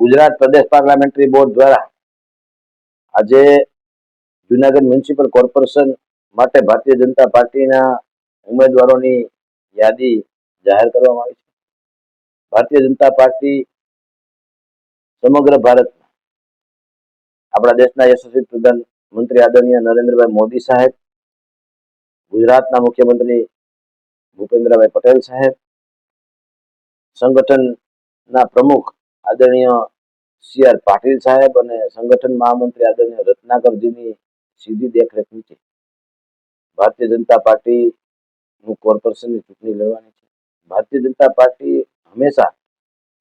ગુજરાત પ્રદેશ parliamentary board દ્વારા આજે Junagadh municipal corporation માટે ભારતીય જનતા પાર્ટીના ઉમેદવારોની યાદી જાહેર કરવામાં આવી છે. ભારતીય જનતા પાર્ટી સમગ્ર ભારત આપણા દેશના યશસ્વી પ્રધાનમંત્રી આદરણીય નરેન્દ્રભાઈ મોદી સાહેબ, ગુજરાતના મુખ્યમંત્રી ભૂપેન્દ્રભાઈ પટેલ સાહેબ, સંગઠનના પ્રમુખ આદરણીય સી.આર. પાટીલ સાહેબ અને સંગઠન મહામંત્રી આદરણીય રત્નાકરજીની સીધી દેખરેખ નીચે ભારતીય જનતા પાર્ટીનું કોર્પોરેશનની ચૂંટણી લડવાની છે. ભારતીય જનતા પાર્ટી હંમેશા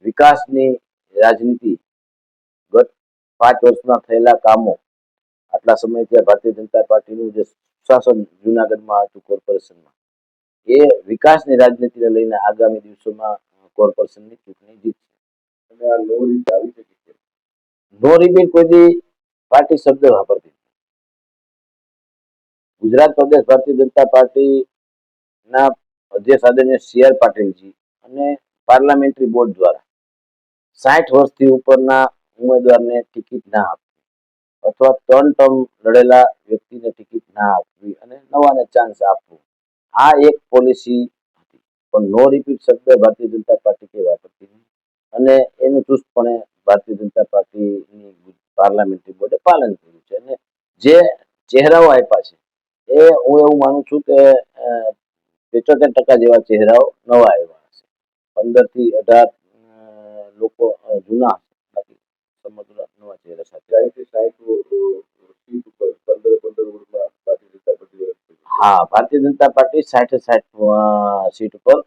વિકાસની રાજનીતિ, ગત 5 વર્ષમાં થયેલા કામો, આટલા સમયથી ભારતીય જનતા પાર્ટીનું જે શાસન જુનાગઢમાં હતું કોર્પોરેશનમાં, એ વિકાસની રાજનીતિને લઈને આગામી દિવસોમાં કોર્પોરેશનની ચૂંટણી જીતશે. અને આ નો રીત આવી શકે છે. નો રિબીટ કોઈ દી પાર્ટી શબ્દ વાપરતી. ગુજરાત પ્રદેશ ભારતીય જનતા પાર્ટીના અધ્યક્ષ આદરણીય સી.આર. પાટીલજી અને પાર્લામેન્ટરી બોર્ડ દ્વારા 60 વર્ષથી ઉપરના ઉમેદવારને ટિકિટ ના આપવી અથવા 3 ટર્મ લડેલા વ્યક્તિને ટિકિટ ના આપવી અને નવાને ચાન્સ આપવો, આ એક પોલિસી હતી. પણ નો રિપીટ શબ્દ ભારતીય જનતા પાર્ટી કે વાપરતી નહીં અને એનું ચુસ્તપણે ભારતીય જનતા પાર્ટીની પાર્લામેન્ટરી બોર્ડે પાલન કર્યું છે. અને જે ચહેરાઓ આપ્યા છે એ હું એવું માનું છું કે 75% જેવા ચહેરાઓ નવા આવ્યા હશે. 15 થી 18 લોકો જૂના બાકી સમગ્ર નવા ચહેરા સાથે. હા, ભારતીય જનતા પાર્ટી 60 સીટ ઉપર